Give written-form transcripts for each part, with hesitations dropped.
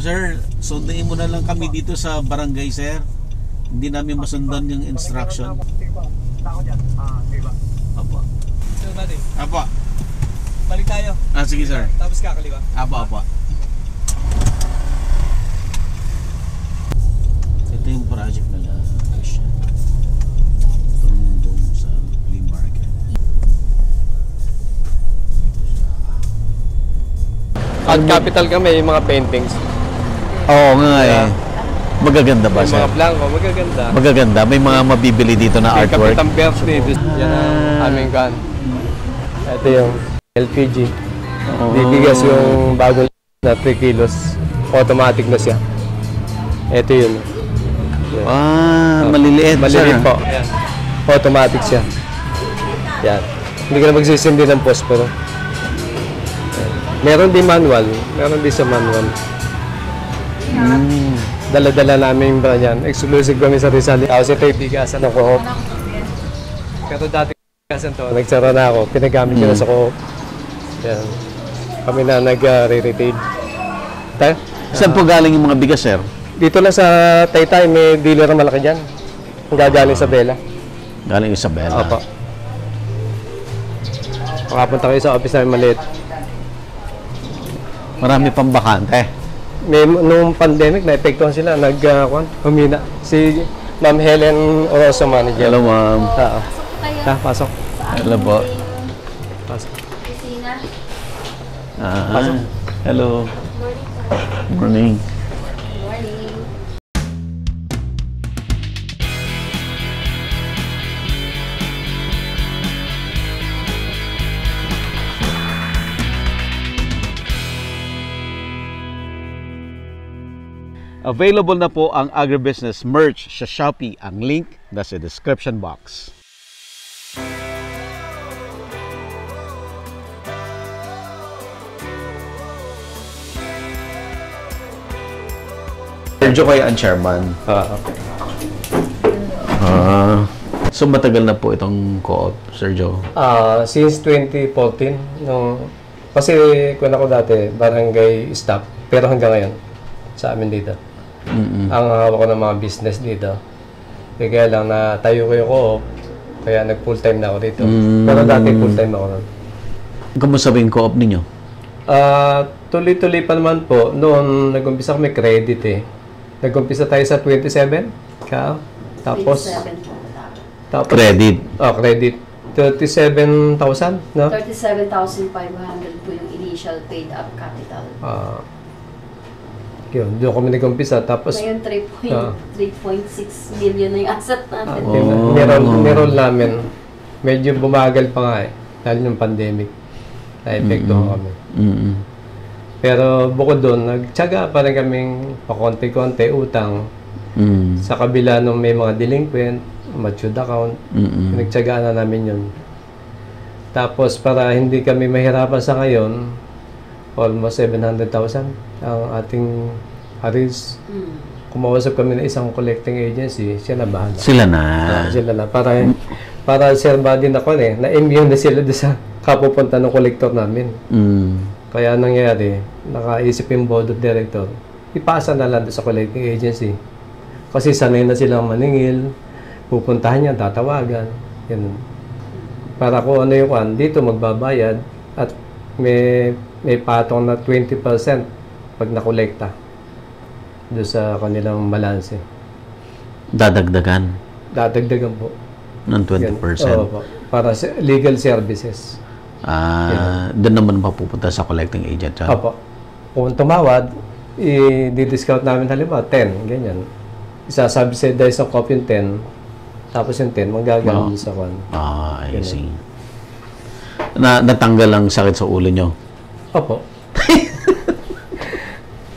Sir, sunduin mo na lang kami dito sa barangay, sir. Hindi namin masundan yung instruction. Apo. Sir, buddy. Apo. Balik tayo. Sige, sir. Tapos kakaliwa. Apo. Ito yung project nila. Tumundong sa flea market. At capital kami, yung mga paintings. Oo nga eh. Magaganda ba, Yung sir? mga blanco, magaganda. Magaganda. May mga mabibili dito na May artwork. Kapitang birthday. Yan ang aming kan. Ito yung LPG. Bibigas yung bago na 3 kilos. Automatic na siya. Ito yun. Yan. Maliliit, Maliliit sir. po. Yan. Automatic siya. Yan. Hindi ka na magsisindi ng posporo. Meron din manual. Meron din sa manual. Dala-dala namin yung brand yan. Exclusive kami sa Rizal. Tapos ito yung bigasan ng Co-op. Pero dati bigasan to, nagsara na ako. Pinagamit ko na sa Co-op. Yan. Kami na nag-re-retail. Tayo? Saan po galing yung mga bigas, sir? Dito lang sa Taytay, may dealer na malaki dyan. Gagaling sa Bella. Galing Isabela. Opo. Makapunta kayo sa office namin maliit. Marami pang bakante. Nung pandemic, na-epektuhan sila. Humina. Si Ma'am Helen Oroso, manager. Hello, ma'am. Pasok. Hello po. Pasok. Hello. Morning. Available na po ang agribusiness merch sa Shopee. Ang link nasa description box. Sergio kayo ang chairman. So matagal na po itong co-op, Sergio? Since 2014, kasi kung ako dati, barangay staff, pero hanggang ngayon, sa amin dito. Ang hawak ko ng mga business dito. Kaya lang na tayo ko yung co-op, kaya nag full time na ako dito. Pero dati full time ako nun. Kamusta ba yung co-op ninyo? Tuloy-tuloy pa naman po. Noon, nag-umpisa kami credit eh. Nag-umpisa tayo sa 27. Tapos, 27. Credit. Credit. 37,000, no? 37,500 po yung initial paid up capital. Yun, doon kami nag-umpisa. Tapos, ngayon 3.6 million na yung asset natin. Niroll namin. Medyo bumagal pa nga eh. Dahil yung pandemic. Na-epekto kami. Pero bukod doon, nagtyaga pa rin kaming pakonti-konti utang. Sa kabila nung may mga delinquent, matured account, nagtyagaan na namin yun. Tapos para hindi kami mahirapan sa ngayon, almost 700,000 ang ating arrears. Kumausap kami ng isang collecting agency, siya na bahala. Sila na. Sila na. Para serba din ako na-immune na sila doon sa kapupunta ng collector namin. Kaya nangyari, nakaisip yung board of director, ipasa na lang doon sa collecting agency. Kasi sanay na silang maningil, pupuntahan niya, tatawagan. Yan. Para kung ano yung dito magbabayad at may patong na 20% pag nakolekta doon sa kanilang balanse. Dadagdagan? Dadagdagan po. Ng 20%? Oo, para sa legal services. Doon naman mapupunta sa collecting agent? Opo. Kung tumawad, i-discount namin halimbawa 10, ganyan. Isa-subsidize ng copy yung 10, tapos yung 10, magagaling sa kwan. I see. Natanggal ang sakit sa ulo nyo? Opo.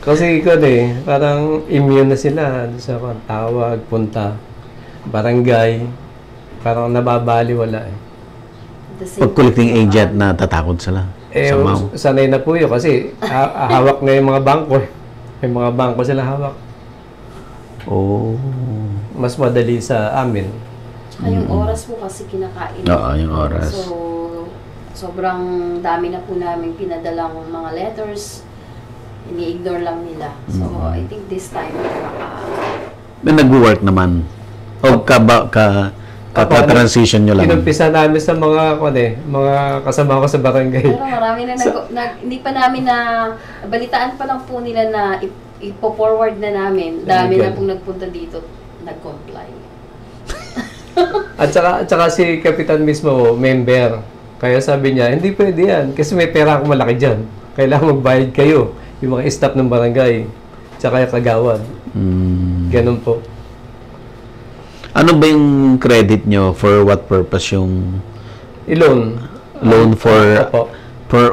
Kasi parang immune na sila sa kwan. Tawag, punta, barangay, parang nababaliwala eh. Pag collecting agent, natatakot sila? Sanay na po yun kasi hawak na yung mga bangko. May mga bangko sila hawak. Mas madali sa amin. Tsaka yung oras po kasi kinakain. Oo, yung oras. So, sobrang dami na po namin pinadalang mga letters ini-ignore lang nila. So, I think this time, May nag-work naman. O ka-transition nyo lang. Inumpisa namin sa mga, mga kasama ko sa barangay. pero marami na, hindi pa namin na, balitaan pa lang po nila na ipo-forward na namin. Dami na pong nagpunta dito, nag-comply. At saka si Kapitan mismo, member. Kaya sabi niya, hindi pwede yan. Kasi may pera akong malaki dyan. Kailangan magbayad kayo. Yung mga staff ng barangay. Tsaka yung kagawad. Ganun po. Ano ba yung credit nyo? For what purpose yung I-loan. loan for Opo.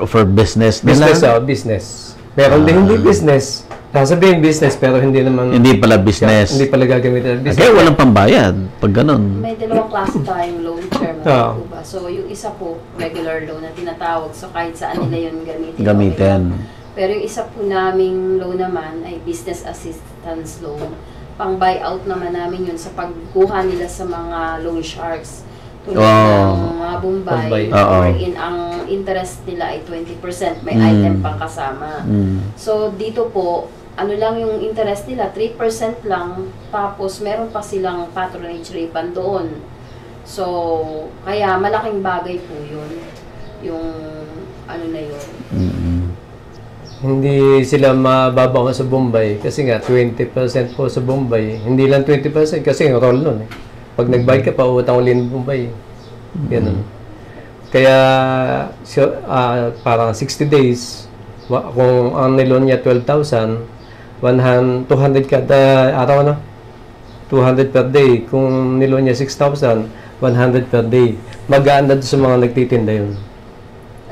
for business nila? Business. Meron din hindi business. Sasabihin business pero hindi naman... Hindi pala business. Hindi pala gagamitin ng business. Kaya walang pambayad pag ganun. May dalawang klase tayong loan term. Oo. Diba? So, yung isa po, regular loan na tinatawag. So, kahit saan nila yun gamitin. Gamitin. Okay. Pero yung isa po naming loan naman ay business assistance loan. Pang buyout naman namin yun sa pagkuha nila sa mga loan sharks. Tulad ng mga Bombay. Wherein ang interest nila ay 20%. May item pang kasama. So, dito po, ano lang yung interest nila, 3% lang, tapos meron pa silang patronage refund doon. So, kaya malaking bagay po yun, yung ano na yun. Hindi sila mababaw sa Bombay kasi nga 20% po sa Bombay. Hindi lang 20% kasi yung roll nun eh. Pag nagbayad ka pa, utang ulit ng Bombay. Ganun. Kaya parang 60 days, kung ang nilon niya 12,000, 200 kada araw na. 200 per day. Kung nilon niya 6,000, 100 per day. Magaan na sa mga nagtitinda yun.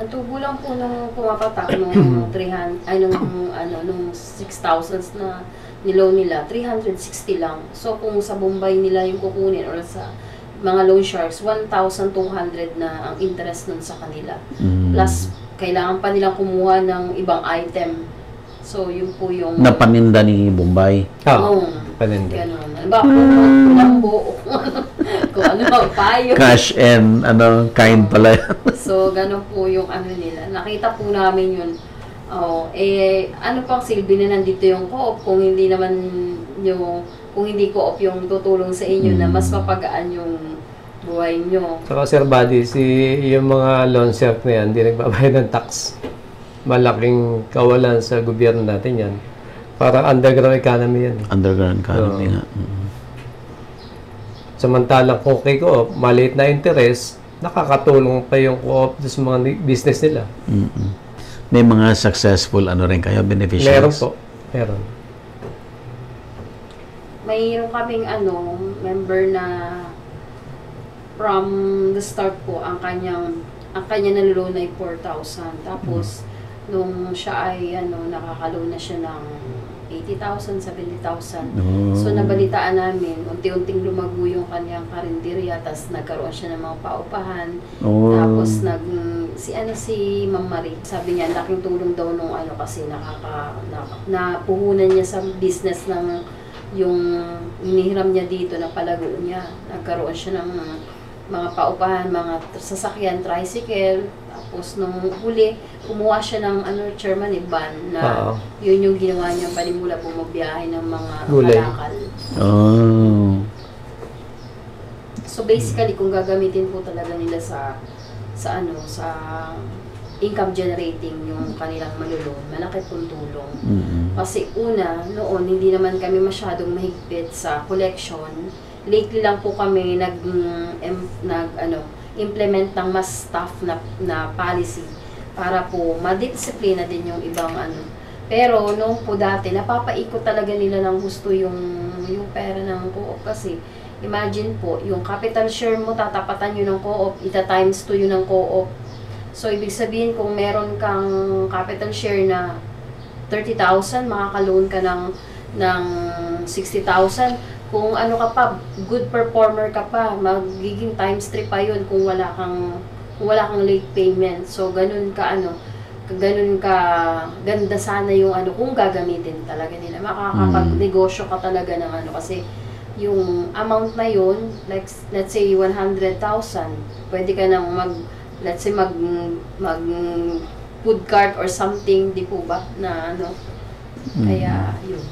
Ang tubo lang po nung pumapatak nung 300, ay nung 6,000 na niloan nila, 360 lang. So kung sa Bombay nila yung kukunin or sa mga loan sharks, 1,200 na ang interest nun sa kanila. Plus, kailangan pa nilang kumuha ng ibang item. So, yun po yung... Napaninda ni Bombay. Paninda. Ganun. Ba, kung lambo, kung ano, payo. Cash and kind pala. So, ganun po yung ano nila. Nakita po namin yun. Ano pang silbi na nandito yung co-op kung hindi naman kung hindi co-op yung tutulong sa inyo na mas mapagaan yung buhay nyo. Saka Sir Buddy, yung mga loan shark na yan, hindi nagbabayad ng tax. Malaking kawalan sa gobyerno natin yan. Parang underground economy yan. Underground economy nga. Samantalang kung kay co-op, maliit na interest, nakakatulong pa yung co-op sa mga business nila. May mga successful rin kayo, beneficiaries? Meron po. Meron. Mayroon kaming member na from the start po, ang kanya nalulon ay 4,000. Tapos, nung siya ay nakakaloan na siya ng 80,000, 70,000. So, nabalitaan namin, unti-unting lumago yung kanyang karinderya, tapos nagkaroon siya ng mga paupahan. Tapos, si Ma'am Marie, sabi niya, laking tulong daw nung kasi napuhunan niya sa business ng yung inihiram niya dito na palago niya. Nagkaroon siya ng mga paupahan, mga sasakyan, tricycle. Tapos nung huli, kumuha siya ng chairman van na yun yung ginawa niya panimula bumabiyahe ng mga kalakal. So basically, kung gagamitin po talaga nila sa income generating yung kanilang malulon, malaki pong tulong. Kasi una, noon, hindi naman kami masyadong mahigpit sa collection. Lately lang po kami implement ng mas tough na policy para po madisiplina din yung ibang Pero nung po dati, napapaikot talaga nila ng gusto yung pera ng co-op kasi imagine po, yung capital share mo, tatapatan yun ng co-op, ita-times 2 yun ng co-op. So, ibig sabihin, kung meron kang capital share na 30,000, makaka-loan ka ng 60,000. Kung ka pa, good performer ka pa, magiging times 3 pa yun kung wala kang late payment. So, ganun ka ganda sana yung kung gagamitin talaga nila. Makakapag-negosyo ka talaga ng kasi yung amount na yun, like, let's say 100,000, pwede ka nang mag food cart or something, di po ba, na Kaya, yun.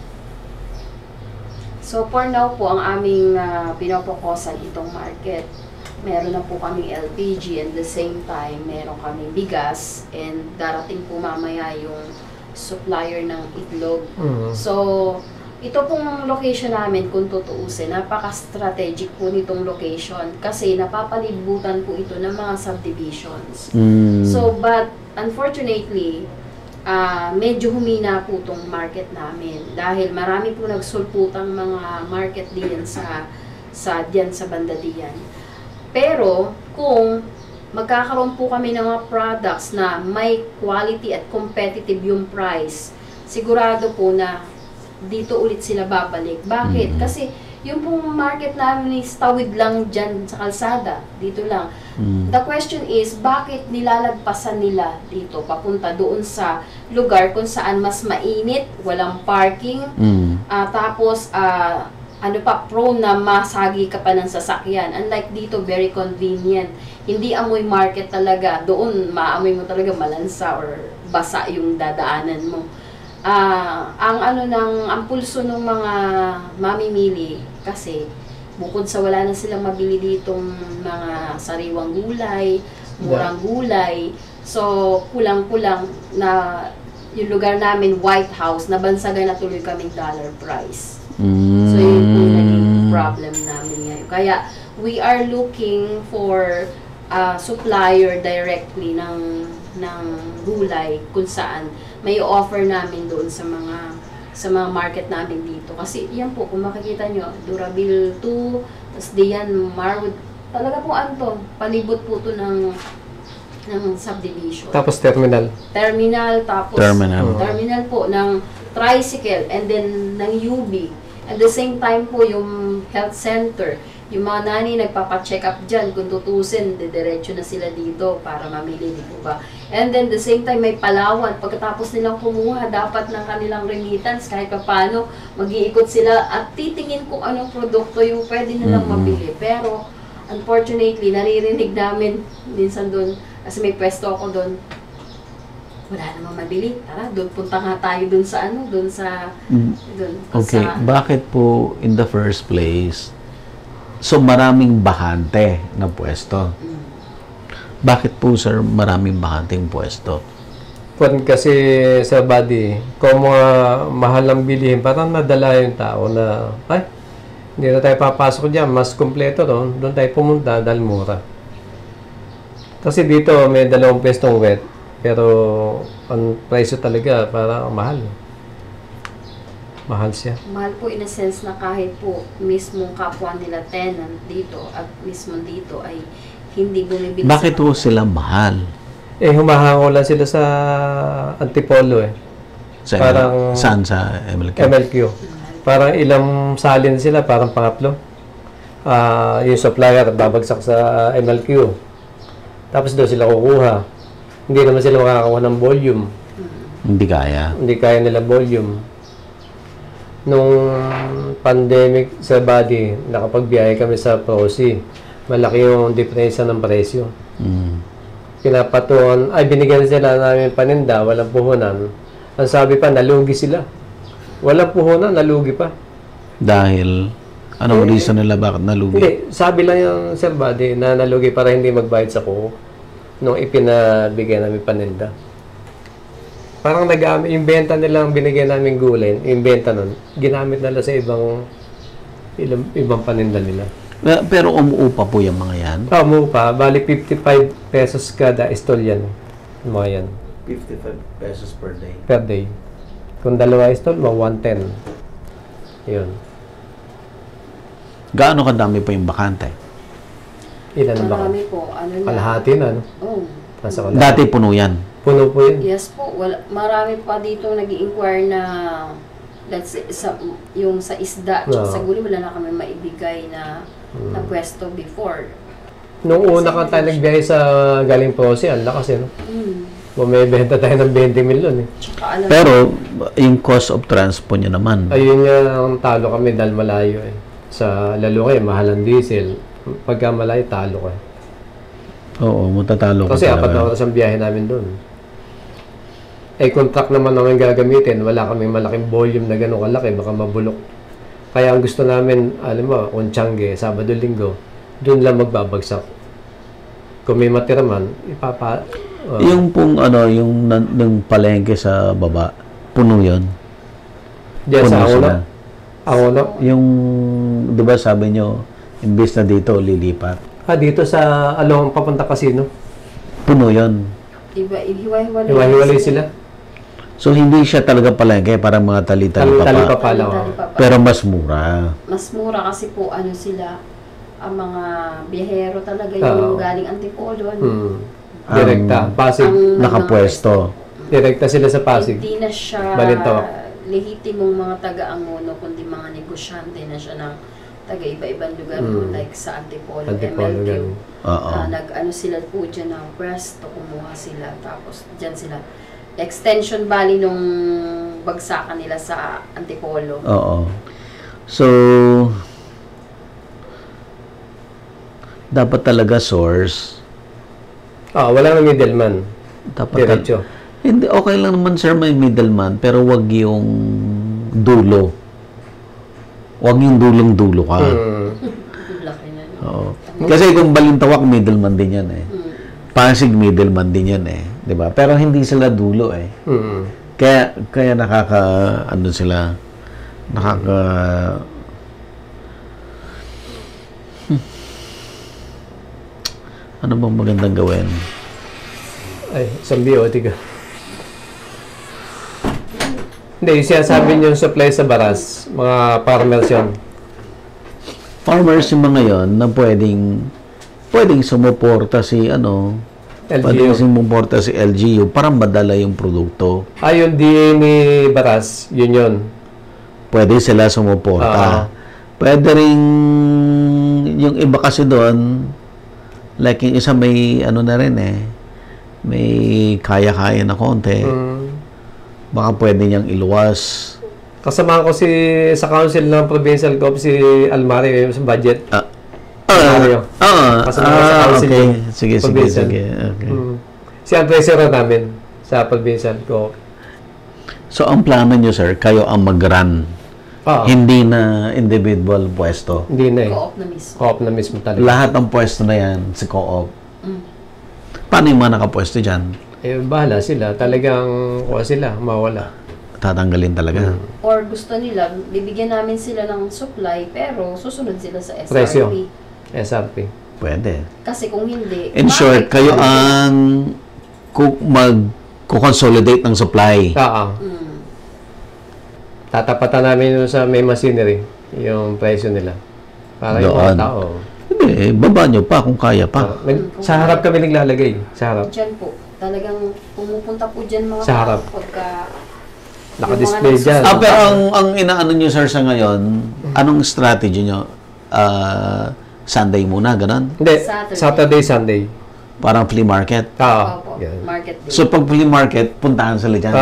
So, for now po, ang aming pinopokusan itong market, meron na po kaming LPG and the same time, meron kaming bigas and darating po mamaya yung supplier ng itlog. So, ito pong location namin, kung tutuusin, napaka-strategic po nitong location kasi napapalibutan po ito ng mga subdivisions. So, but unfortunately, medyo humina po itong market namin dahil marami po nagsulputang mga market diyan diyan sa banda diyan. Pero kung magkakaroon po kami ng mga products na may quality at competitive yung price, sigurado po na dito ulit sila babalik. Bakit? Kasi yung pong market namin is tawid lang dyan sa kalsada. Dito lang. The question is, bakit nilalagpasan nila dito papunta doon sa lugar kung saan mas mainit, walang parking, tapos ano pa, prone na masagi ka pa ng sasakyan. Unlike dito, very convenient. Hindi amoy market talaga. Doon, maamoy mo talaga malansa or basa yung dadaanan mo. Ang pulso ng mga mamimili kasi bukod sa wala na silang mabili ditong mga sariwang gulay, murang gulay, so kulang-kulang na yung lugar namin, White House, nabansagan na tuloy kaming dollar price. So yun po yung naging problem namin ngayon. Kaya we are looking for supplier directly ng gulay kung saan may offer namin doon sa mga market namin dito. Kasi yan po, kung makikita nyo, Durabil 2, tapos diyan, Marwood, talaga po Anton, palibot po ito ng subdivision. Tapos terminal. Tapos terminal po ng tricycle and then ng UB. At the same time po yung health center. Yung mga nani nagpapacheck up dyan, kung tutusin, diretso na sila dito para mamili, di po ba? And then the same time may Palawan. Pagkatapos nilang kumuha, dapat ng kanilang remittance, kahit pa paano, mag-iikot sila at titingin kung anong produkto yung pwede nilang mabili. Pero unfortunately, naririnig namin minsan doon, kasi may pwesto ako doon, wala namang mabili. Tara, doon punta nga tayo doon sa doon sa Okay, bakit po in the first place, so maraming bakante na pwesto? Bakit po sir maraming bakanteng pwesto? Kasi sa body, kung mga mahal ang bilihin, parang nadala yung tao na, ay, hindi na tayo papasok dyan, mas kumpleto doon tayo pumunta dahil mura. Kasi dito may dalawang pwestong wet, pero ang presyo talaga para mahal. Mahal siya. Mahal po in a sense na kahit po mismong kapwa nila tenant dito at mismo dito ay hindi bumibili. Bakit po sila mahal? Humahango lang sila sa Antipolo Saan sa MLQ? MLQ. Parang ilang salin sila, parang pangatlo. Yung supplier babagsak sa MLQ. Tapos doon sila kukuha. Hindi naman sila makakakuha ng volume. Hindi kaya. Hindi kaya nila volume. Nung pandemic sa body, nakapagbiyahe kami sa Prosi. Malaki yung diferensya ng presyo. Pinapatuan, binigyan sila namin paninda, walang puhunan. Ang sabi pa, nalugi sila. Walang puhunan, nalugi pa. Dahil, anong reason nila bakit nalugi? Hindi, sabi lang yung Sir Buddy na nalugi para hindi magbayad sa kuko nung ipinabigyan namin paninda. Parang nagamit, yung benta nilang binigyan namin gulay, yung benta nun, ginamit nila sa ibang paninda nila. Pero umuupa po yung mga yan? Umuupa, bali 55 pesos kada stall yan. Yung mga yan. 55 pesos per day? Per day. Kung dalawa stall, 110. Yun. Gaano kadami po yung bakante? Ilan ba? Marami po. Kalahati na, no? Oh. Dati puno yan? Puno po yun. Yes po. Marami pa dito nag-i-inquire na yung sa isda, sa gulay, wala na kami maibigay na pwesto before. Nung una ka tayo nagbiyahe sa galing Prosi, ang lakas no? Bumibenta tayo ng 20 milyon Pero, yung cost of transport nyo naman? Ayun yung talo kami dahil malayo Sa lalo kayo, mahal ang diesel. Pagka malayo, talo ka. Oo, matatalo ka. Kasi 4 na oras ang biyahe namin doon. Eh, contract naman namin gagamitin. Wala kaming malaking volume na gano'ng kalaki. Baka mabulok. Kaya ang gusto namin, alam mo, kung Tiangge, Sabado, Linggo, doon lang magbabagsak. Kung may matira man, Yung pong yung palengke sa baba, puno yun. diyan Puno sa sila. Aono. Yung, di ba sabi nyo, imbis na dito, lilipat. Dito sa along papunta casino. Puno yun. Iba, hiwa-hiwalay. Hiwa-hiwalay sila. So, hindi siya talaga palengke, parang mga tali-tali Tali-tali pa. pa pala. Pero mas mura. Mas mura kasi po ano sila, ang mga biyahero talaga yung galing Antipolo. Direkta. Pasig. Nakapwesto. Direkta sila sa Pasig. Hindi na siya Balintawak. lehitimong mga taga-Angono, kundi mga negosyante na siya ng taga-iba-ibang lugar po, like sa Antipolo, MLQ. ganun. Nag-ano sila po dyan ng pwesto, kumuha sila, tapos dyan sila. Extension bali nung bagsakan nila sa Antipolo. Oo. So, dapat talaga source. Wala nang middleman. Dapat Diretso. Hindi, okay lang naman sir may middleman, pero wag yung dulo. Wag yung dulong-dulo ka. Laki na. Oo. Kasi kung Balintawak, middleman din yan eh. Pasig, middleman din yan eh. 'Di ba? Pero hindi sila dulo eh. Kaya ano sila, ano bang magandang gawin? Ay, symbiotic. Hindi, sinasabi niyo yung supply sa baras, mga farmers yun. Farmers yung mga yon na pwedeng sumuporta si pwedeng LGU. sumuporta si LGU para madala yung produkto. Yung DA ni Baras, yun. Pwede sila sumuporta. Pwede rin yung iba kasi doon, like yung isa may na rin eh, may kaya-kaya na konti. Baka pwede niyang iluwas. Kasama ko sa council ng provincial co si Almario sa budget. Kasama ko sa council okay. yung Sige. provincial. Okay. Siya ang treasurer namin sa provincial co. So, ang plano niyo, sir, kayo ang mag-run. Hindi na individual pwesto. Hindi na eh. Co-op na mismo. Co-op na mismo talaga. Lahat ng pwesto na yan, si co-op. Paano yung mga nakapwesto dyan? Bahala sila. Talagang mawala. Tatanggalin talaga. Or gusto nila, bibigyan namin sila ng supply, pero susunod sila sa SRP. Presyo. SRP. Pwede. Kasi kung hindi, In short, kayo ang mag-consolidate ng supply. Tatapatan namin yun sa may machinery, yung presyo nila. Para yung Doon. mga tao. Hindi, baba nyo pa kung kaya pa. Sa harap kami naglalagay. Sa harap. Diyan po, talagang pumupunta po dyan mga Sa harap. pagka Naka-display yung mga dyan. Pero ang inaano nyo, sir, sa ngayon, anong strategy nyo? Sunday muna, ganun? Hindi, Saturday. Saturday, Sunday. Parang flea market. Opo, Yan. market day. So, pag flea market, puntahan sila dyan.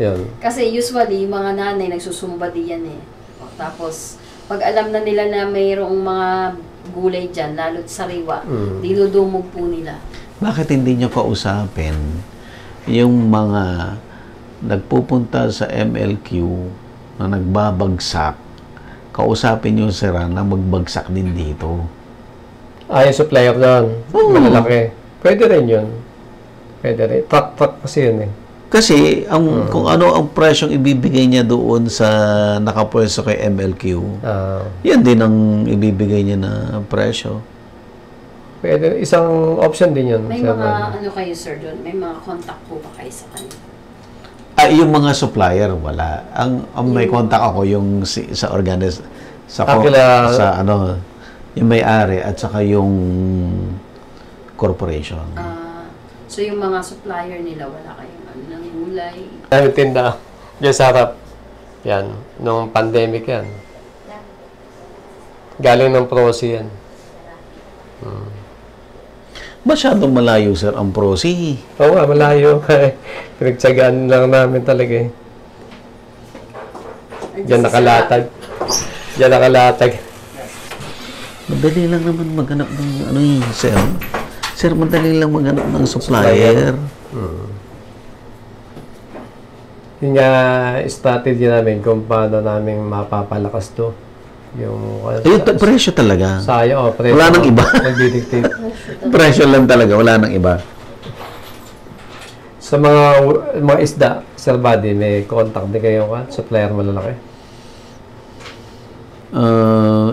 Yan. Kasi usually, yung mga nanay nagsusumba diyan eh. Tapos, pag alam na nila na mayroong mga gulay dyan, lalo't sariwa, dinudumog po nila. Bakit hindi nyo kausapin yung mga nagpupunta sa MLQ na nagbabagsak, kausapin nyo sila na magbagsak din dito? Yung supplier doon. Malalaki. Pwede rin yun. Pwede rin. Truck kasi yun eh. Kasi, kung ano ang presyong ibibigay niya doon sa nakapwesto kay MLQ, yan din ang ibibigay niya na presyo. Pwede. Isang option din yun. May mga, kayo sir doon, may mga contact po ba kayo sa kanila? Yung mga supplier, wala. Ang may contact ako yung sa yung may-ari at saka yung corporation. So yung mga supplier nila, wala kayong ng gulay? Dahil tinda. Diyan sa harap. Yan. Nung pandemic yan. Galing ng Prosi yan. Masyadong malayo, sir, ang Prosi. Oo nga, malayo. Pinagtsagaan lang namin talaga eh. Diyan nakalatag. Madali lang naman maghanap ng sir. Sir, madali lang maghanap ng supplier. Yung strategy namin kung paano namin mapapalakas to. Yung presyo talaga. Sayang, presyo. Wala nang iba. Nagdidictate. Presyo lang talaga, wala nang iba. Sa mga isda, Sir Buddy, may contact din kayo supplier malalaki?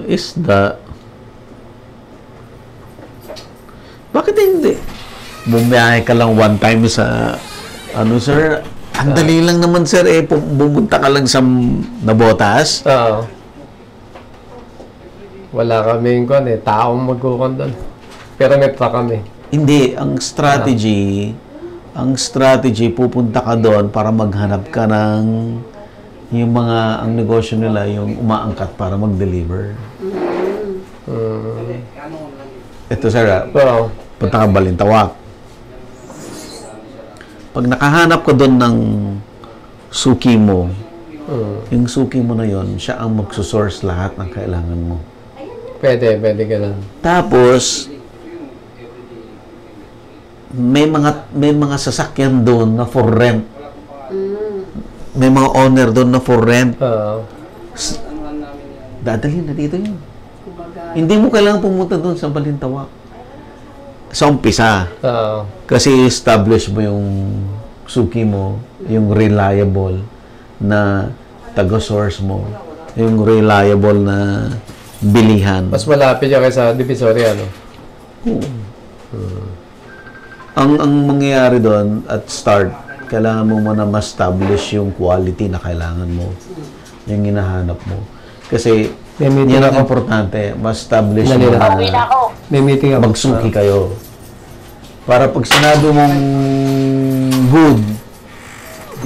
Isda. Bakit hindi? Bumiyahe ka lang one time sa sir? Ang dali lang naman, sir, pumunta ka lang sa Nabotas. Oo. Wala kaming taong magkukon doon. Pero may truck kami. Hindi, ang strategy, pupunta ka doon para maghanap ka ng ang negosyo nila, yung umaangkat para mag-deliver. Ito, sir, punta ka Balintawak. Pag nakahanap ka doon ng suki mo, yung suki mo na yon, siya ang magsusource lahat ng kailangan mo. Pwede ganun. Tapos, may mga sasakyan doon na for rent. May mga owner doon na for rent. Dadalhin na dito yun. Hindi mo kailangan pumunta doon sa Balintawak. Sa umpisa. Kasi establish mo yung suki mo, yung reliable na taga-source mo, yung reliable na bilihan. Mas malapit yan kaysa Divisoria, no? Ang mangyayari doon at start, kailangan mo muna ma-establish yung quality na kailangan mo, yung hinahanap mo. Kasi yan ang importante, ma-establish mo na may meeting ako. Magsuki kayo. Para pag sinabi mong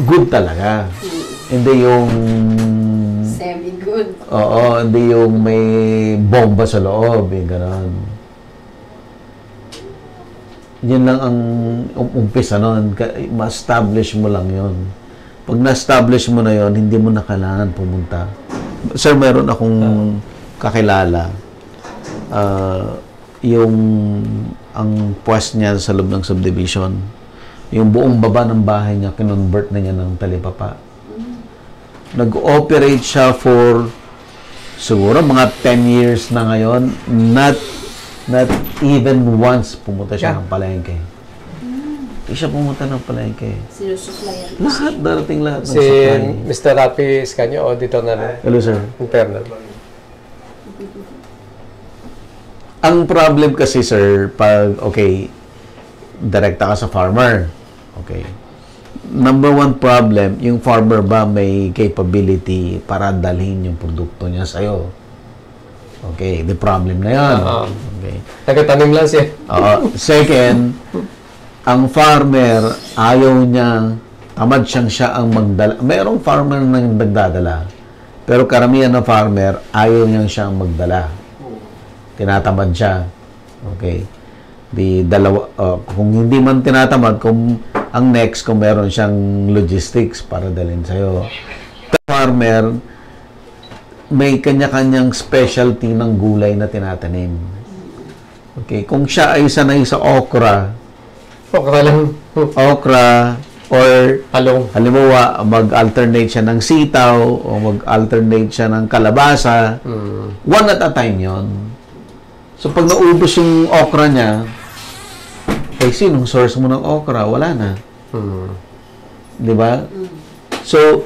good talaga. Hindi yung semi-good. Oo, hindi yung may bomba sa loob, yung gano'n. Yun lang ang umpisa nun. Ma-establish mo lang yun. Pag na-establish mo na yun, hindi mo na kailangan pumunta. Sir, meron akong kakilala. Ang pwes niya sa loob ng subdivision, yung buong baba ng bahay niya, kinonvert na niya ng talipapa. Nag-ooperate siya for siguro mga 10 years na ngayon. Not even once pumunta siya ng palengke. Hindi siya pumunta ng palengke. Sinusuplayan. Lahat, darating lahat ng Si supply. Mr. Rapi Scanio, auditor na rin. Hello, sir. Internal. Ang problem kasi, sir, pag, direkta ka sa farmer. Okay. Number one problem, yung farmer ba may capability para dalhin yung produkto niya sa'yo? Okay, the problem na yan. Okay. Nagtatanong lang siya. Second, ang farmer, ayaw niya, tamad siya ang magdala. Mayroong farmer na nagdadala. Pero karamihan ng farmer, ayaw niya siyang magdala. Tinatamad siya. Okay. Kung hindi man tinatamad, kung ang next, kung meron siyang logistics para dalhin sa'yo. The farmer, may kanya-kanyang specialty ng gulay na tinatanim. Okay. Kung siya ay sanay sa okra lang. Okra, or Halong. halimbawa, mag-alternate siya ng sitaw o mag-alternate siya ng kalabasa. One at a time yon. So, pag naubos yung okra niya, sinong source mo ng okra? Wala na. Di ba? So,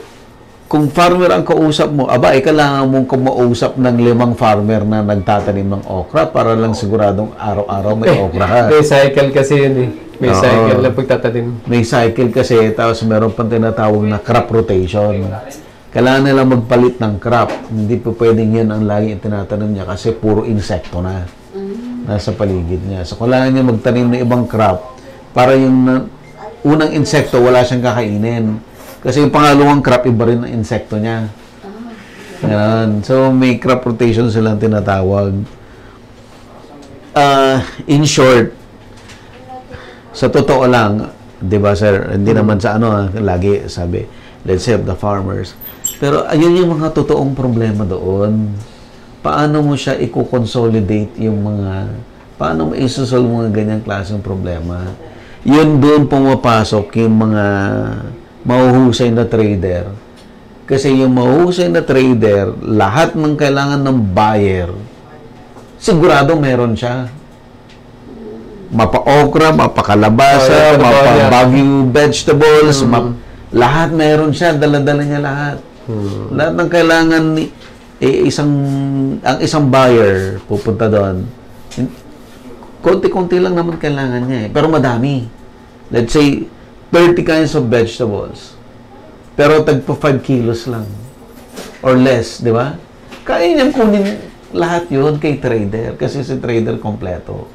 kung farmer ang kausap mo, kailangan mong kumausap ng 5 farmer na nagtatanim ng okra para lang siguradong araw-araw may okra ka. May cycle kasi yun eh. May cycle na pagtatanim. May cycle kasi, tapos meron pang tinatawag na crop rotation. Kailangan nila magpalit ng crop. Hindi po pwedeng yun ang lagi tinatanim niya kasi puro insekto na nasa paligid niya. So, kailangan niya magtanim ng ibang crop para yung unang insekto wala siyang kakainin. Kasi yung pangalawang crop, iba rin ang insekto niya. Yan. So, may crop rotation silang tinatawag. In short, sa totoo lang, di ba, sir, hindi naman sa lagi sabi, let's help the farmers. Pero ayun yung mga totoong problema doon. Paano mo siya i-consolidate paano mo i-solve mga ganyang klaseng problema? Yun doon pumapasok yung mga mahuhusay na trader. Kasi yung mahuhusay na trader, lahat ng kailangan ng buyer, sigurado meron siya. Mapa-okra, mapa-kalabasa, mapa-Baguio vegetables, lahat meron siya, dala-dala niya lahat. Lahat ng kailangan ang isang buyer pupunta doon. Konti-konti lang naman kailangan niya eh, pero madami. Let's say 30 kinds of vegetables. Pero tagpo 5 kilos lang or less, di ba? Kaya niyang kunin lahat 'yun kay trader kasi si trader kompleto.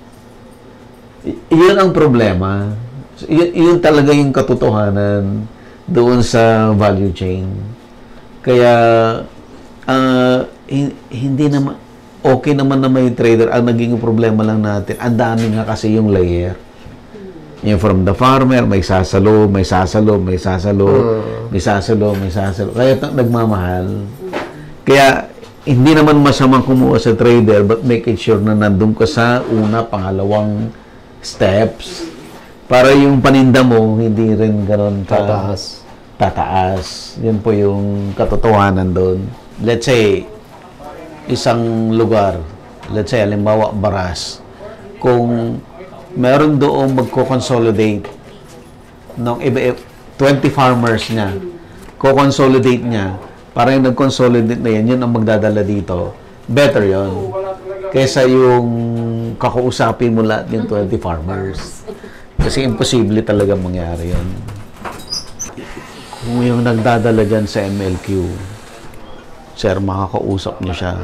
Iyon ang problema. Yun talaga yung katotohanan doon sa value chain. Kaya, hindi naman, okay naman na may trader. Ang naging problema lang natin, ang dami nga kasi yung layer. Yung from the farmer, may sasalo, may sasalo, may sasalo, may sasalo, may sasalo. Kaya nagmamahal. Kaya, hindi naman masamang kumuha sa trader, but make it sure na nandun ka sa una, pangalawang steps para yung paninda mo hindi rin gano'n tataas. Yun po yung katotohanan doon. Let's say, isang lugar, let's say, halimbawa, Baras, kung meron doon magko-consolidate ng iba, 20 farmers niya, ko-consolidate niya, para yung nag-consolidate na yan, yun ang magdadala dito. Better yon kaysa yung kakausapin mo lahat yung 20 farmers. Kasi imposible talaga mangyari yun. Kung yung nagdadala dyan sa MLQ, sir, makakausap niyo siya.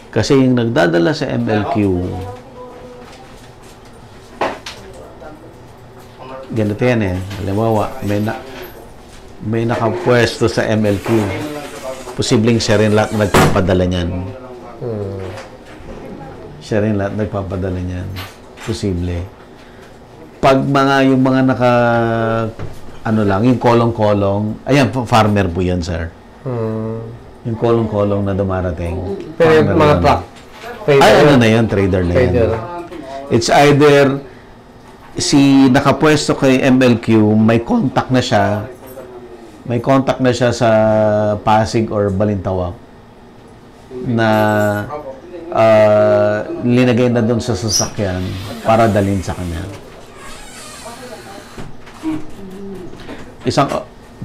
Kasi yung nagdadala sa MLQ, ganito yan eh. Halimbawa, may nakapwesto sa MLQ. Posibleng siya rin lahat nagpapadala niyan. Siya rin lahat nagpapadala niyan. Posible. Pag yung mga yung kolong-kolong, ayan, farmer po yan, sir. Yung kolong-kolong na dumarating. Pero yung mga truck. Ano na yan? Trader na yan. It's either si nakapwesto kay MLQ, may contact na siya sa Pasig or Balintawak na linagay na doon sa sasakyan para dalhin sa kanya.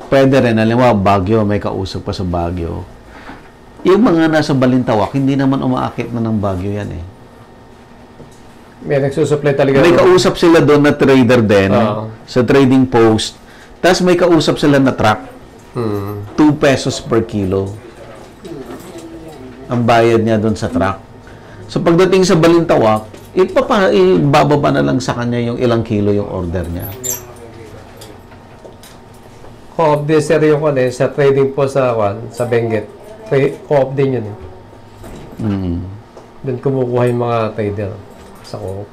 Pwede rin, halimbawa, Baguio, may kausap pa sa Baguio. Yung mga nasa Balintawak, hindi naman umaakit na ng Baguio yan eh. May nagsusupply talaga. May kausap sila doon na trader din sa trading post. Tapos may kausap sila na truck. 2 pesos per kilo. Ang bayad niya doon sa truck. So pagdating sa Balintawak, ibababa na lang sa kanya yung ilang kilo yung order niya. Co-op din sir yung sa trading po sa Benguet. Co-op din yun. Doon kumukuha yung mga trader sa co-op.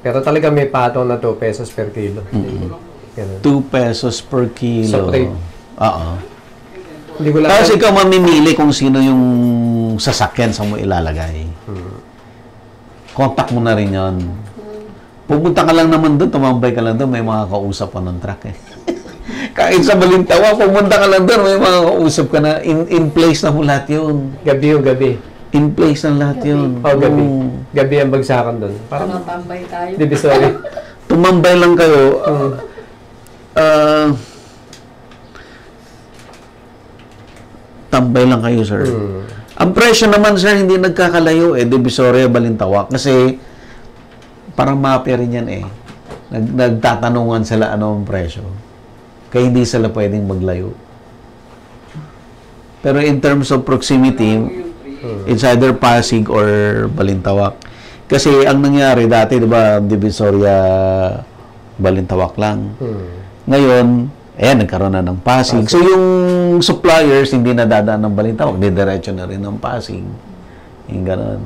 Pero talaga may patong na 2 pesos per kilo. 2 pesos per kilo. Sa trade. Oo. Hindi ko lang. Tapos ikaw mamimili kung sino yung sasakyan sa mo ilalagay. Contact mo na rin yun. Pupunta ka lang naman doon, tumambay ka lang doon, may mga kausap pa ng truck eh. Kahit sa Balintawa, pumunta ka lang doon, may mga kausap ka na, in place na mo lahat yun. Gabi yung gabi. In place na lahat yun. Gabi. Gabi ang bagsakan doon. Parang tambay tayo. Divisory. Tumambay lang kayo. Tambay lang kayo, sir. Ang presyo naman, sir, hindi nagkakalayo Divisoria, Balintawak. Kasi parang mapya rin yan nagtatanungan sila anong presyo. Kaya hindi sila pwedeng maglayo. Pero in terms of proximity, it's either Pasig or Balintawak. Kasi ang nangyari dati, di ba, Divisoria, Balintawak lang. Ngayon, nagkaroon na ng Pasig. So, yung suppliers, hindi na dadaan ng Balintawak. Didiretso na rin ng Pasig. Yung gano'n.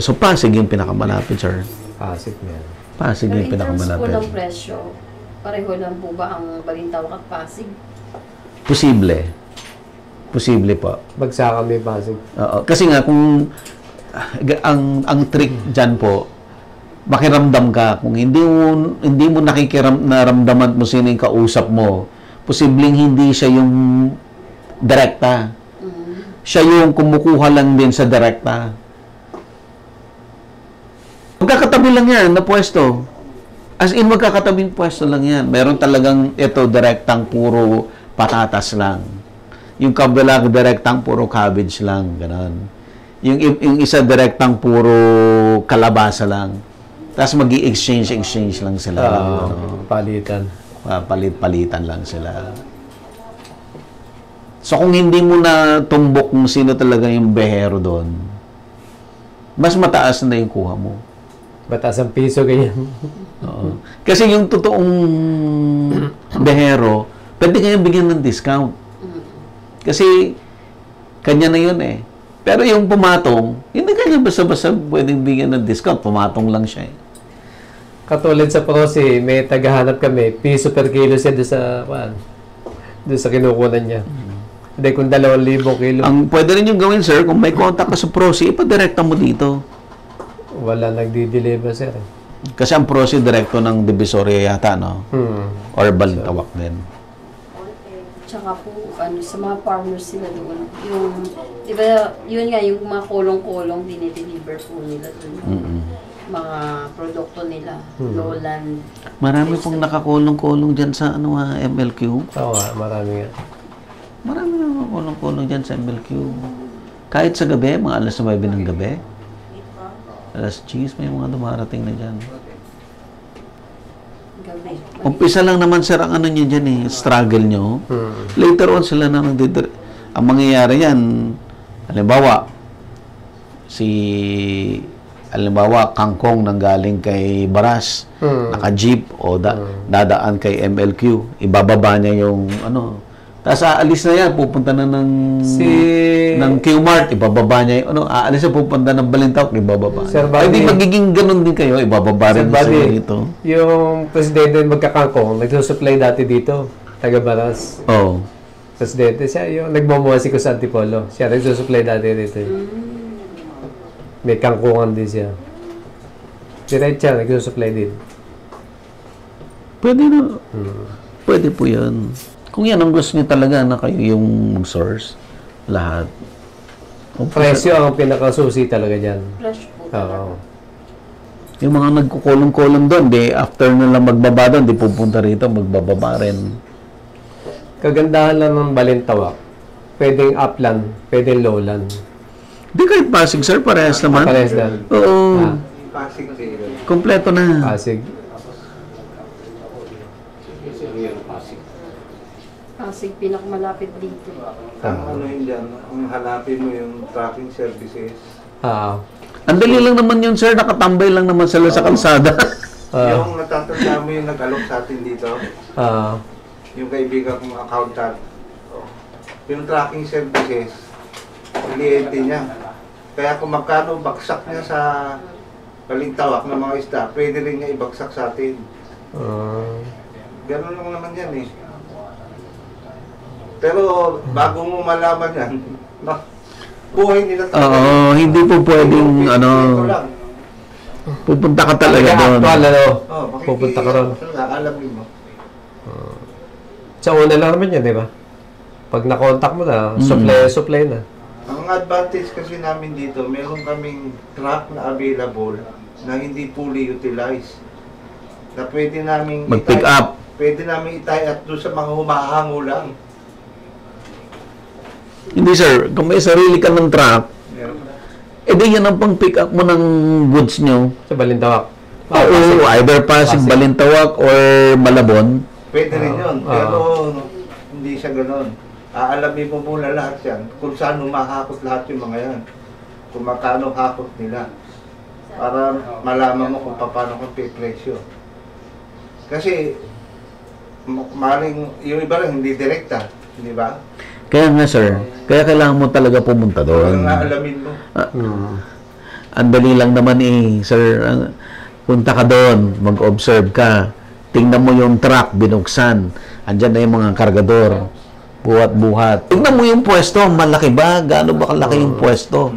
So, Pasig yung pinakamalapit, sir. Pasig yan. Pasig yung pinakamalapit. Pero in terms po ng presyo, pareho lang po ba ang Balintawak at Pasig? Posible. Posible po. Bagsakan may Pasig. Kasi nga, kung ang trick dyan po, makiramdam ka. Kung hindi mo naramdaman mo sino yung kausap mo, posibleng hindi siya yung direkta. Siya yung kumukuha lang din sa direkta. Magkakatabi lang yan na pwesto. As in, magkakatabing pwesto lang yan. Meron talagang ito, direktang puro patatas lang. Yung kabila, direktang puro cabbage lang. Ganon. Yung isa, direktang puro kalabasa lang. Tapos mag-i-exchange lang sila. Palitan. Palit-palitan lang sila. So, kung hindi mo na tumbok kung sino talaga yung behero doon, mas mataas na yung kuha mo. Mataas ang piso, ganyan. Oo. Kasi yung totoong behero, pwede kayong bigyan ng discount. Kasi, kanya na yun eh. Pero yung pumatong, hindi kanya basta-basta pwedeng bigyan ng discount. Pumatong lang siya eh. Katulad sa Prosi, may tagahanap kami, piso per kilo siya doon sa kinukunan niya. Hindi, kung 2,000 kilo. Ang pwede rin yung gawin, sir, kung may contact ka sa Prosi, ipadirekta mo dito. Wala nagdi-deliver, sir. Kasi ang Prosi direkto ng Divisoria yata, no? Or Balintawak din. Tsaka po, sa mga farmers sila doon, yung, di ba, yun nga, yung mga kolong-kolong dinideliver po nila doon. Mga produkto nila, lowland. Marami pong nakakulong-kulong dyan sa MLQ. Oo nga, marami nga. Marami na nakakulong-kulong dyan sa MLQ. Kahit sa gabi, mga alas 9 ng gabi. Alas 10, may mga dumarating na dyan. Gabi. Umpisa lang naman, sir, ang ano nyo dyan eh, struggle nyo. Later on, sila na ang mangyayari yan, halimbawa, kangkong nang galing kay Baras, naka-jeep o dadaan kay MLQ, ibababa niya yung tapos aalis na yan, pupunta na ng Q-Mart, ibababa niya yung aalis na pupunta ng Balintawak, ibababa. Ay di magiging ganun din kayo, ibababa rin sa dito. Yung presidente magkakangkong, nagsusupply dati dito, taga Baras. Oo. Presidente siya, yung nagmamuhasi ko sa Antipolo. Siya nagsusupply dati dito. May kangkungan din siya. Diretsa, nagsusupply din. Pwede na. Pwede po yan. Kung yan ang gusto niyo talaga na kayo yung source, lahat. Presyo ang pinakasusi talaga dyan. Fresh po. Oo. Yung mga nagkukulong-kulong doon, after na lang magbaba doon, pupunta rito, magbababa rin. Kagandahan lang ng Balintawak. Pwedeng upland, pwedeng lowland. Di kahit Pasig, sir, parehas naman. Parehas lang. Oo. Kompleto na. Pasig. Pasig, pinakamalapit dito. Ano yun dyan, ang hanapin mo yung tracking services. Ang dali lang naman yun, sir. Nakatambay lang naman sila sa kalsada. Yung natatanda mo yung nag-alok sa atin dito, yung kaibigan kong accountant, yung tracking services, kliyente niya. Kaya kung magkano bagsak niya sa Balintawak ng mga isda, pwede rin niya ibagsak sa atin. Ganun lang naman yan eh. Pero bago mo malaman yan, buhay nila talaga. Oo, hindi po pwedeng, pupunta ka talaga doon. Pupunta ka ron. Alamin mo. Sa una lang naman yan, di ba? Pag na-contact mo na, supply na. Ang advantage kasi namin dito, meron kaming truck na available na hindi fully utilized. Na pwede namin mag-pick up. Pwede namin itay at doon sa mga humahango lang. Hindi, sir. Kung may sarili ka ng truck, di yan ang pang-pick up mo ng goods nyo. Sa Balintawak. Oo, either Pasig, Balintawak, or Malabon. Pwede rin yun. Pero hindi siya gano'n. Aalamin mo muna lahat yan. Kung saan humahakot lahat yung mga yan. Kung makano hakot nila. Para malaman mo kung paano kung pipresyo. Kasi, maling, yung iba rin hindi direkta. Di ba? Kaya nga, sir. Kaya kailangan mo talaga pumunta doon. Alamin mo. Ang dali lang naman sir. Punta ka doon, mag-observe ka. Tingnan mo yung truck, binuksan. Andyan na yung mga kargador. Buhat-buhat. Tingnan mo yung pwesto, malaki ba? Gaano ba kalaki yung pwesto?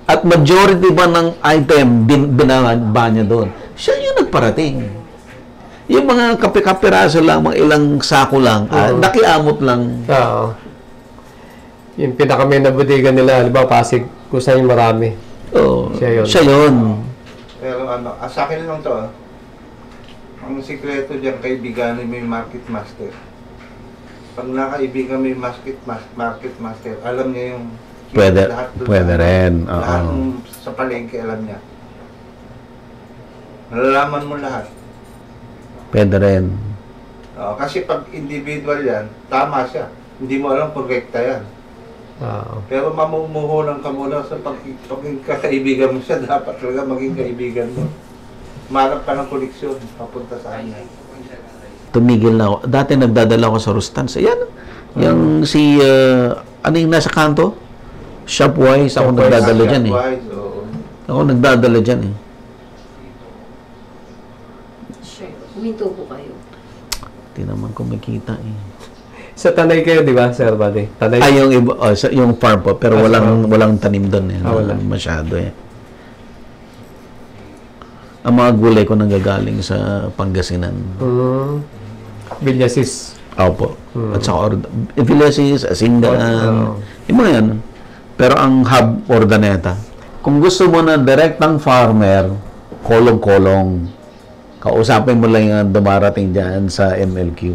At majority ba ng item binaba niya doon? Siya yung nagparating. Yung mga kape-kapiraso lang, mga ilang sako lang, nakiamot lang. Oo. Yung pinaka-main na bodega nila, halimbawa Pasig, kung saan yung marami. Oh, Siya yun. siya yun. Pero sa akin lang to, ang sikreto dyan, kaibiganin mo yung market master. Pag nakaibigan mo yung market master, alam niya yung Pwede rin. Lahat sa palengke alam niya. Nalalaman mo lahat. Pwede rin. Kasi pag individual yan, tama siya. Hindi mo alam korrekta yan. Pero mamumuhulan ka muna sa pagiging kaibigan mo siya, dapat talaga maging kaibigan mo. Marap ka ng koleksyon, papunta sa kanya. Tumigil na ako. Dati nagdadala ako sa Rustans. Yan. Yung si, ano yung nasa kanto? Shopwise. Ako nagdadala dyan eh. Ako nagdadala dyan eh. Sure. Huminto po kayo. Hindi naman kumikita eh. Sa Tanay kayo, di ba, Sir Buddy? Tanay. Ay, yung, iba, yung farm po. Pero walang tanim doon eh. Wala. Masyado eh. Ang mga gulay ko nanggagaling sa Pangasinan. Villasis. Opo. At saka Villasis, Asingan. Yung mga yan. Pero ang hub, Ordaneta. Kung gusto mo na direktang farmer, kolong-kolong. Kausapin mo lang yung dumarating dyan sa MLQ.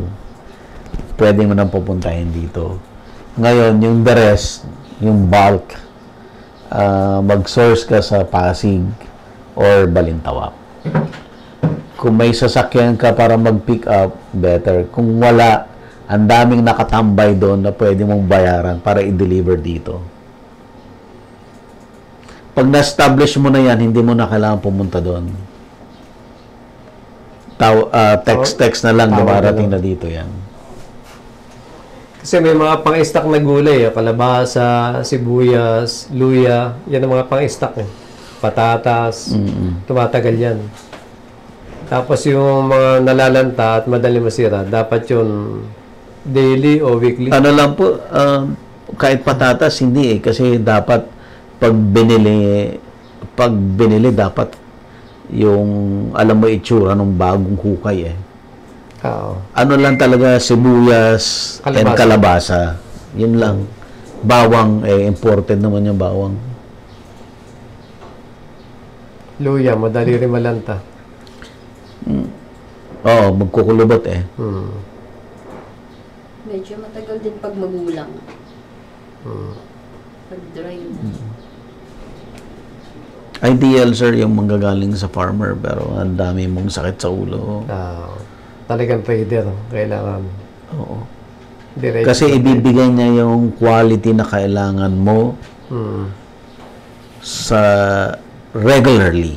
Pwede mo nang pupuntahin dito. Ngayon, yung the rest, yung bulk, mag-source ka sa Pasig or Balintawak. Kung may sasakyan ka para mag-pick up, better. Kung wala, ang daming nakatambay doon na pwede mong bayaran para i-deliver dito. Pag na-establish mo na yan, hindi mo na kailangan pumunta doon. Text na lang, dumarating na dito yan. Kasi may mga pang-stock na gulay, kalabasa, sibuyas, luya, yan ang mga pang-stock eh. Patatas, tumatagal yan. Tapos yung mga nalalanta at madali masira, dapat yun daily o weekly. Ano lang po, kahit patatas, hindi eh. Kasi dapat, pag binili, dapat yung, alam mo, itsura ng bagong hukay eh. Ano lang talaga, sibuyas and kalabasa. Yun lang. Bawang, imported naman yung bawang. Luya, madali rin malanta. Oo, magkukulubot eh. Medyo matagal din pag magulang. Pag dry na. Ideal, sir, yung manggagaling sa farmer, pero ang dami mong sakit sa ulo. Talagang trader, kailangan. Oo. Diretso. Kasi ibibigay niya yung quality na kailangan mo sa regularly.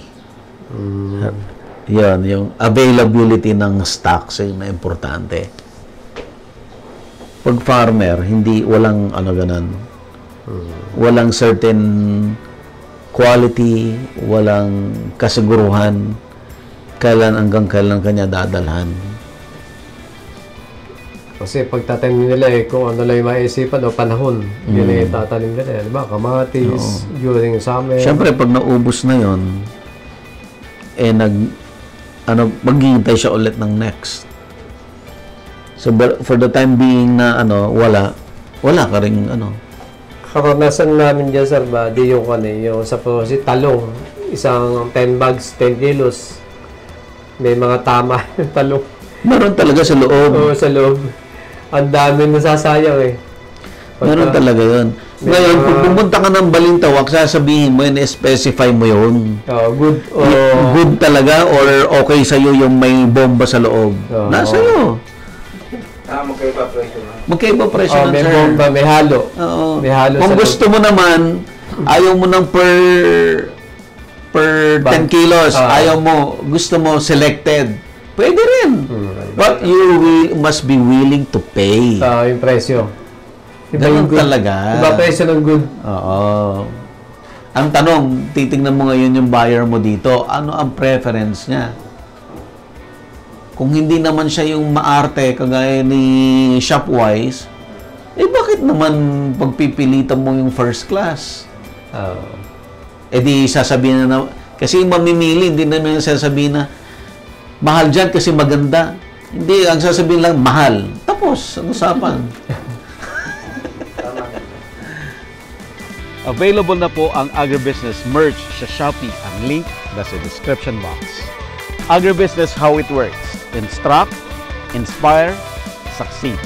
Yan, yung availability ng stocks ay na importante. Pag farmer, walang ganun. Walang certain quality, walang kasiguruhan hanggang kailan kanya dadalhan. Kasi pagtatanim nila kung ano lang yung maisipan o panahon, yun yung tatanim nila. Diba? Kamatis, during summer. Siyempre, pag naubos na yon, maghihintay siya ulit ng next. So, for the time being na wala ka rin Karanasan namin dyan, Sir Buddy, yung sa talong, isang 10 bags, 10 kilos. May mga tama yung talong. Meron talaga sa loob. Oo, sa loob. Ang dami nasasayang eh. Meron talaga yun. Ngayon, kung pumunta ka ng Balintawak, sasabihin mo yun, specify mo yun. Good. Good talaga or okay sa'yo yung may bomba sa loob. Nasa iyo. Magkaiba presyo na. Magkaiba presyo may sir. bomba, may halo. Oo. May halo kung gusto mo naman, ayaw mo ng per 10 kilos, ayaw mo, gusto mo selected, pwede rin. But you must be willing to pay. Yung presyo. Ganun talaga. Iba presyo ng good. Oo. Ang tanong, titingnan mo ngayon yung buyer mo dito, ano ang preference niya? Kung hindi naman siya yung maarte, kagaya ni Shopwise, bakit naman pagpipilitan mo yung first class? Eh di sasabihin na, kasi yung mamimili, hindi naman sasabihin na, mahal dyan kasi maganda. Hindi, ang sasabihin lang, mahal. Tapos, ang usapan. Available na po ang Agribusiness merch sa Shopee. Ang link nasa description box. Agribusiness, how it works. Instruct, inspire, succeed.